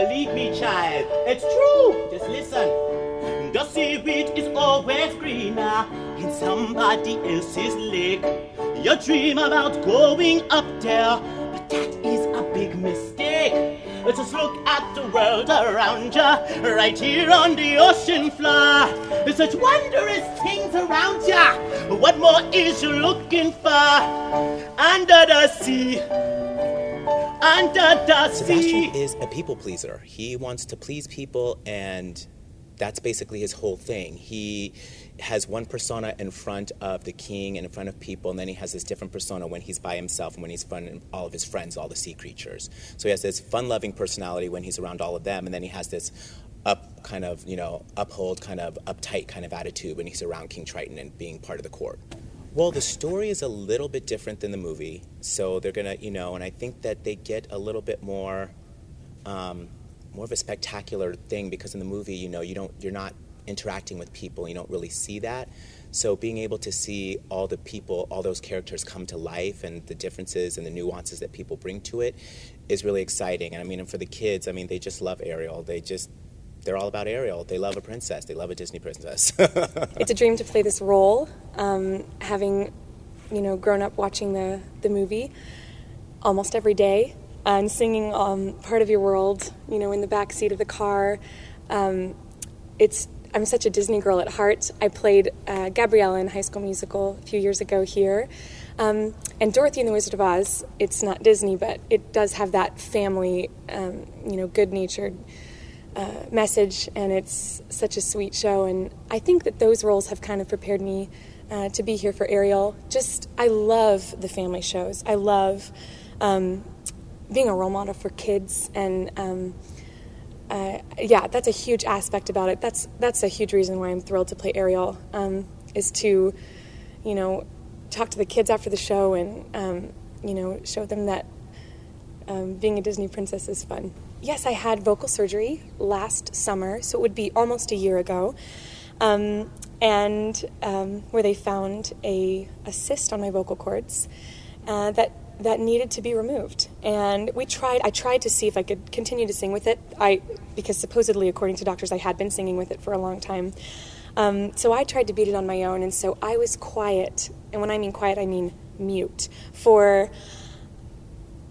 believe me, child, it's true. Just listen. The seaweed is always greener in somebody else's lake. You dream about going up there, but that is a big mistake. Just look at the world around you, right here on the ocean floor. There's such wondrous things around you. What more is you looking for? Under the sea. Under the sea. Sebastian is a people pleaser. He wants to please people, and that's basically his whole thing. He has one persona in front of the king and in front of people, and then he has this different persona when he's by himself and when he's in front of all of his friends, all the sea creatures. So he has this fun-loving personality when he's around all of them, and then he has this uphold, kind of uptight kind of attitude when he's around King Triton and being part of the court. Well, the story is a little bit different than the movie, so they're gonna, and I think that they get a little bit more of a spectacular thing, because in the movie, you're not interacting with people, you don't really see that. So being able to see all the people, all those characters come to life, and the differences and the nuances that people bring to it is really exciting. And and for the kids, they just love Ariel. They're all about Ariel. They love a princess. They love a Disney princess. It's a dream to play this role, having, grown up watching the movie almost every day and singing Part of Your World, in the back seat of the car. I'm such a Disney girl at heart. I played Gabriella in High School Musical a few years ago here. And Dorothy and the Wizard of Oz, it's not Disney, but it does have that family, good-natured message, and it's such a sweet show. And I think that those roles have kind of prepared me to be here for Ariel. I love the family shows. I love being a role model for kids, and that's a huge aspect about it. That's a huge reason why I'm thrilled to play Ariel, is to, talk to the kids after the show and, show them that being a Disney princess is fun. Yes, I had vocal surgery last summer, so it would be almost a year ago, where they found a cyst on my vocal cords that needed to be removed. And I tried to see if I could continue to sing with it, because supposedly, according to doctors, I had been singing with it for a long time. So I tried to beat it on my own, and so I was quiet, and when I mean quiet, I mean mute, for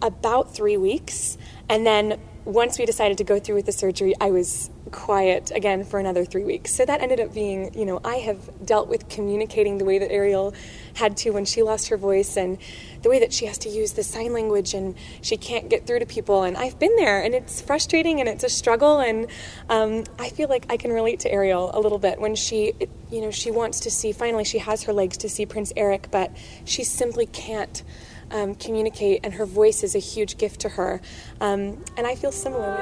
about 3 weeks, and then once we decided to go through with the surgery, I was quiet again for another 3 weeks. So that ended up being, I have dealt with communicating the way that Ariel had to when she lost her voice, and the way that she has to use the sign language, and she can't get through to people. And I've been there, and it's frustrating, and it's a struggle. And I feel like I can relate to Ariel a little bit when she wants to see, finally she has her legs to see Prince Eric, but she simply can't communicate, and her voice is a huge gift to her. And I feel similarly.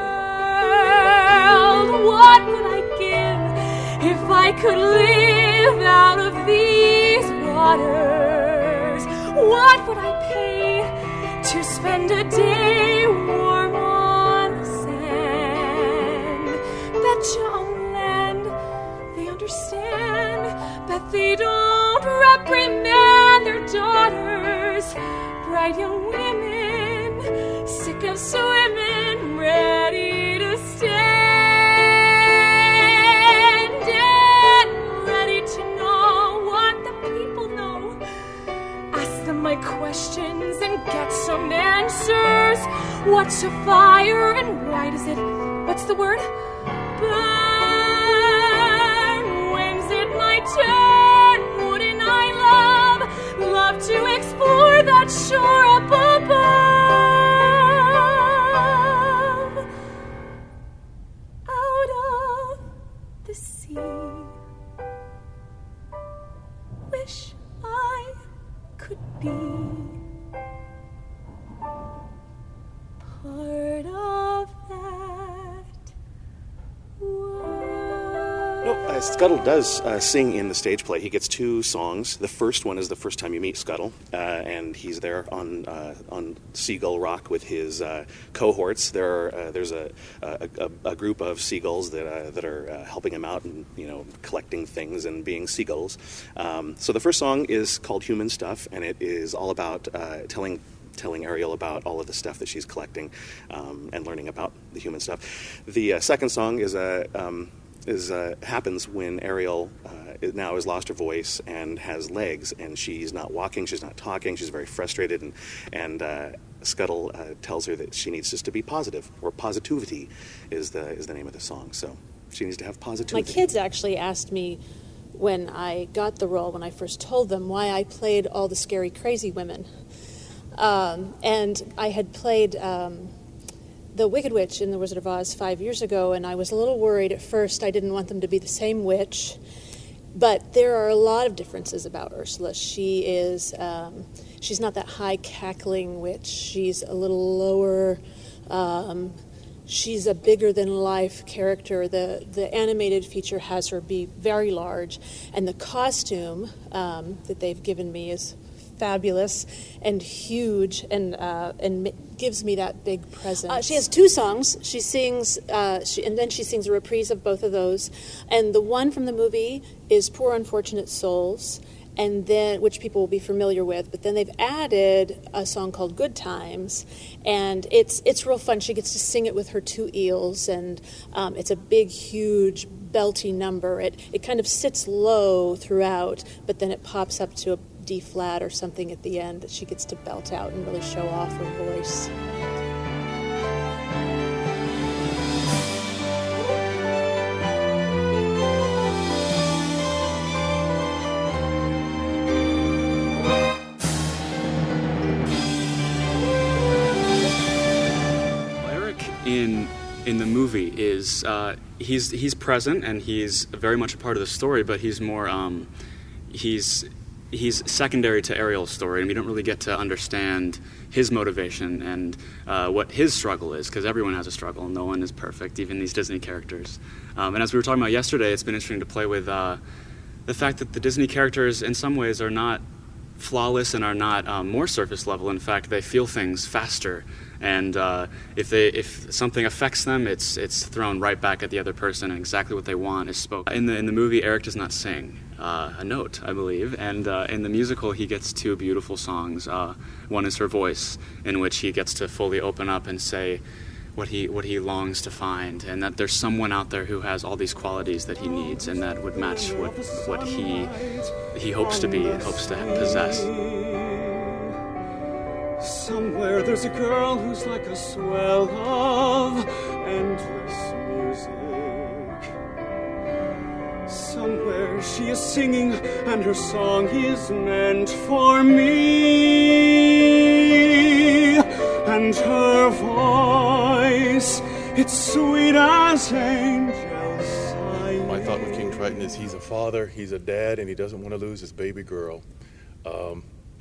What would I give if I could live out of these waters? What would I pay to spend a day warm on the sand? Bet you on land they understand, but they don't reprimand their daughters. Bright young women, sick of swimming, ready to stand and ready to know what the people know. Ask them my questions and get some answers. What's a fire and why does it, what's the word? Burn. When's it my turn? Wouldn't I love to explore that shore up above, out of the sea. Wish I could be part of that world. Scuttle does sing in the stage play. He gets 2 songs. The first one is the first time you meet Scuttle, and he's there on Seagull Rock with his cohorts. There's a group of seagulls that are helping him out and collecting things and being seagulls. So the first song is called Human Stuff, and it is all about telling telling Ariel about all of the stuff that she's collecting and learning about the human stuff. The second song happens when Ariel now has lost her voice and has legs, and she's not walking, she's not talking, she's very frustrated, and Scuttle tells her that she needs just to be positive, or positivity is the name of the song. So she needs to have positivity. My kids actually asked me when I got the role, when I first told them, why I played all the scary, crazy women. And I had played the Wicked Witch in The Wizard of Oz 5 years ago, and I was a little worried at first. I didn't want them to be the same witch. But there are a lot of differences about Ursula. She is, she's not that high cackling witch. She's a little lower. She's a bigger than life character. The animated feature has her be very large, and the costume that they've given me is fabulous and huge, and gives me that big presence. She has 2 songs. She sings, and then she sings a reprise of both of those. And the one from the movie is "Poor Unfortunate Souls," and then, which people will be familiar with. But then they've added a song called "Good Times," and it's real fun. She gets to sing it with her 2 eels, and it's a big, huge, belty number. It kind of sits low throughout, but then it pops up to a D flat or something at the end that she gets to belt out and really show off her voice. Eric in the movie is he's present and he's very much a part of the story, but he's more he's secondary to Ariel's story, and we don't really get to understand his motivation and what his struggle is, because everyone has a struggle. No one is perfect, even these Disney characters. And as we were talking about yesterday, it's been interesting to play with the fact that the Disney characters in some ways are not flawless and are not more surface level. In fact, they feel things faster, and if something affects them, it's thrown right back at the other person, and exactly what they want is spoken. In the movie, Eric does not sing a note, I believe, and in the musical, he gets 2 beautiful songs. One is Her Voice, in which he gets to fully open up and say what he longs to find, and that there's someone out there who has all these qualities that he needs, and that would match what he hopes to be and hopes to possess. Somewhere there's a girl who's like a swell of endless music. Somewhere she is singing, and her song is meant for me. And her voice, it's sweet as angels sighing. My thought with King Triton is he's a father, he's a dad, and he doesn't want to lose his baby girl.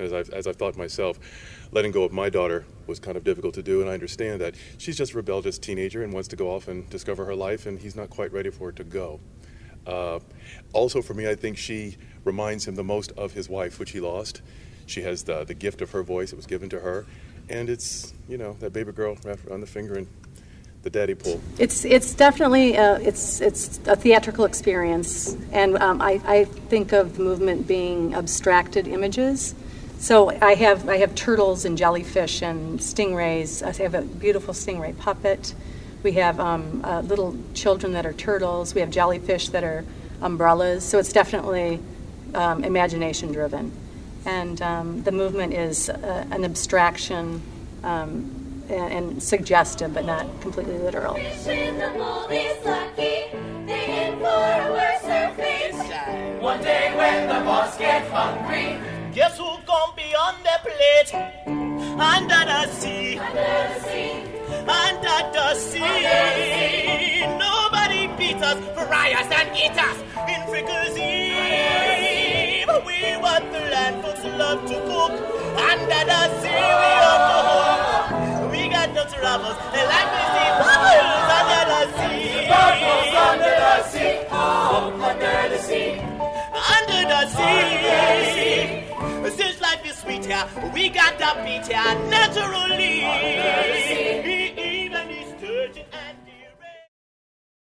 As I've thought myself, letting go of my daughter was kind of difficult to do, and I understand that she's just a rebellious teenager and wants to go off and discover her life, and he's not quite ready for her to go. Also for me, I think she reminds him the most of his wife, which he lost. She has the gift of her voice. It was given to her, and it's, that baby girl wrapped around the finger and the daddy pull. It's definitely it's a theatrical experience, and I think of the movement being abstracted images. So I have turtles and jellyfish and stingrays. I have a beautiful stingray puppet. We have little children that are turtles. We have jellyfish that are umbrellas. So it's definitely imagination driven, and the movement is an abstraction. And suggestive, but not completely literal. One day when the boss gets hungry, guess who gon' be on the plate? Under the sea, under the sea. Nobody beats us, fry us and eat us in Frickles Eve. We want the land folks love to cook. Under the sea, we love to hook. We got those ruffles, they like to see bubbles under the sea. Bubbles under the sea, oh, under the sea. Under the sea. Since life is sweet here, we got the beat here naturally.